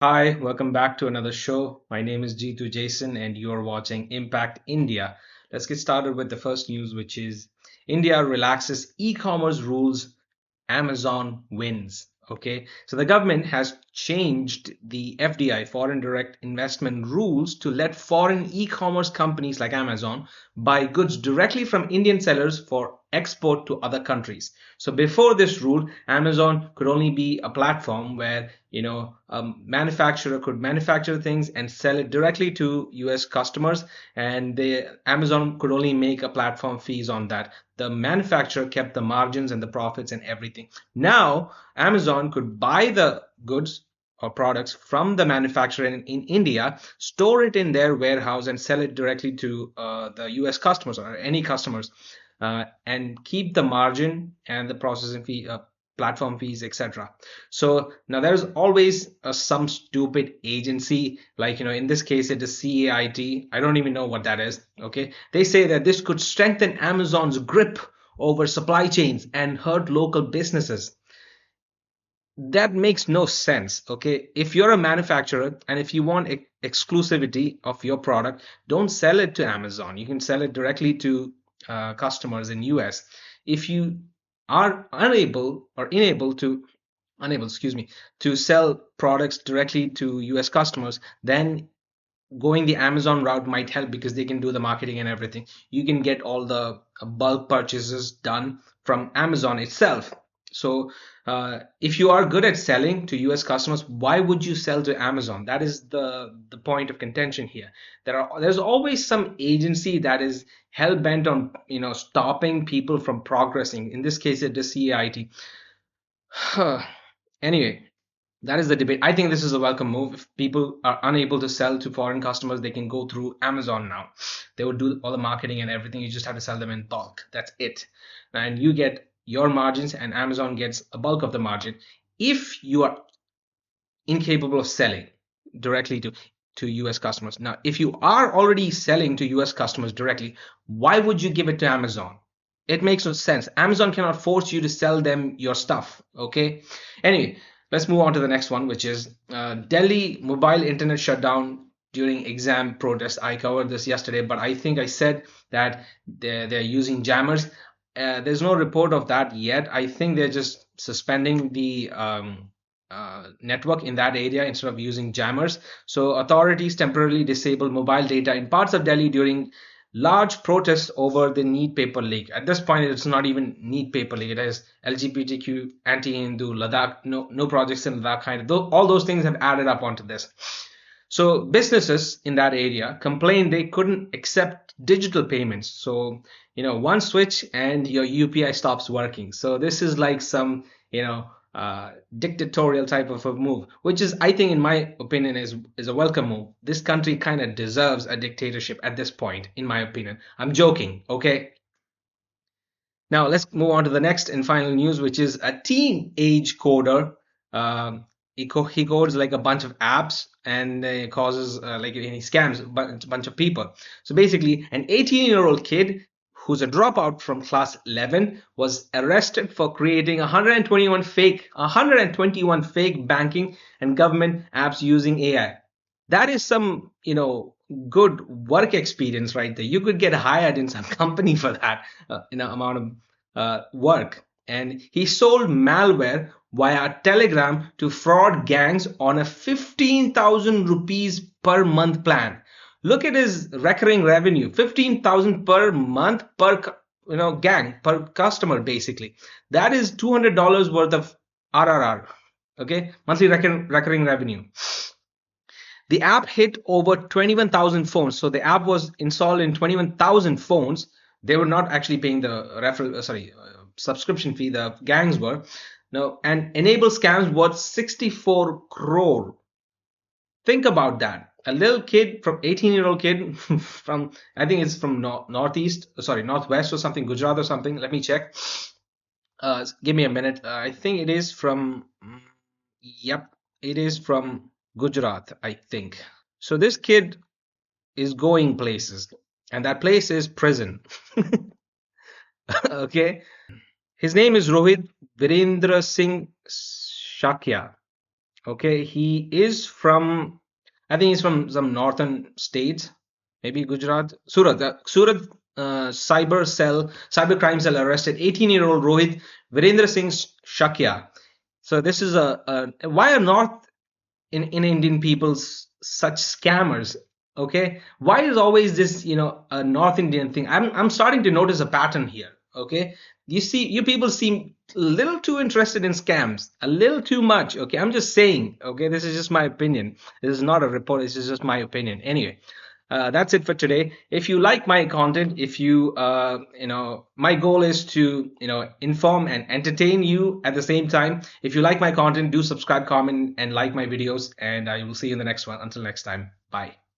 Hi, welcome back to another show. My name is Jeetu Jason, and you're watching Impact India. Let's get started with the first news, which is India relaxes e commerce rules, Amazon wins. Okay, so the government has changed the FDI, foreign direct investment rules, to let foreign e commerce companies like Amazon buy goods directly from Indian sellers for export to other countries. So before this rule, Amazon could only be a platform where a manufacturer could manufacture things and sell it directly to US customers, and the Amazon could only make a platform fees on that. The manufacturer kept the margins and the profits and everything. Now Amazon could buy the goods or products from the manufacturer in India, store it in their warehouse, and sell it directly to the US customers or any customers, and keep the margin and the processing fee, platform fees, etc. So now there's always some stupid agency, like in this case it is CAIT. I don't even know what that is. Okay, they say that this could strengthen Amazon's grip over supply chains and hurt local businesses. That makes no sense. Okay, if you're a manufacturer and if you want exclusivity of your product, don't sell it to Amazon. You can sell it directly to customers in US. If you are unable, excuse me, to sell products directly to US customers, then going the Amazon route might help because they can do the marketing and everything. You can get all the bulk purchases done from Amazon itself. So if you are good at selling to US customers, why would you sell to Amazon? That is the point of contention here. There's always some agency that is hell bent on stopping people from progressing. In this case, it is CAIT. Anyway, that is the debate. I think this is a welcome move. If people are unable to sell to foreign customers, they can go through Amazon now. They would do all the marketing and everything. You just have to sell them in bulk. That's it. And you get your margins, and Amazon gets a bulk of the margin. If you are incapable of selling directly to US customers. Now, if you are already selling to US customers directly, why would you give it to Amazon? It makes no sense. Amazon cannot force you to sell them your stuff. Okay. Anyway, let's move on to the next one, which is Delhi mobile internet shutdown during exam protests. I covered this yesterday, but I think I said that they're using jammers. There's no report of that yet. I think they're just suspending the network in that area instead of using jammers. So authorities temporarily disabled mobile data in parts of Delhi during large protests over the Need paper leak. At this point, it's not even Need paper leak. It is LGBTQ, anti-Hindu, Ladakh, no projects in Ladakh, all those things have added up onto this. So businesses in that area complained they couldn't accept digital payments. So one switch and your UPI stops working. So this is like some dictatorial type of a move, which is, I think, in my opinion, is a welcome move. This country kind of deserves a dictatorship at this point, in my opinion. I'm joking, okay? Now let's move on to the next and final news, which is a teenage coder. He codes like a bunch of apps and causes like he scams a bunch of people. So basically, an 18-year-old kid who's a dropout from class 11 was arrested for creating 121 fake banking and government apps using AI. That is some good work experience right there. You could get hired in some company for that amount of work. And he sold malware via Telegram to fraud gangs on a 15,000 rupees per month plan. Look at his recurring revenue, 15,000 per month per gang, per customer, basically. That is $200 worth of RRR. Okay, monthly recurring revenue. The app hit over 21,000 phones. So the app was installed in 21,000 phones. They were not actually paying the subscription fee. The gangs were. No, and enable scams worth 64 crore. Think about that. A little kid, from 18-year-old kid from, I think it's from northwest or something, Gujarat or something. Let me check. Give me a minute. I think it is from, yep, it is from Gujarat, I think. So this kid is going places, and that place is prison. Okay. His name is Rohit Virendra Singh Shakya. Okay, he is from, I think he's from some northern states, maybe Gujarat. Surat cyber crime cell arrested 18-year-old Rohit Virendra Singh Shakya. So this is why are North in Indian people's such scammers? Okay, why is always this, a North Indian thing? I'm starting to notice a pattern here. Okay, you people seem a little too interested in scams, a little too much. Okay, I'm just saying. Okay, this is just my opinion. This is not a report. This is just my opinion. Anyway, that's it for today. If you like my content, if you my goal is to inform and entertain you at the same time. If you like my content, do subscribe, comment, and like my videos, and I will see you in the next one. Until next time, bye.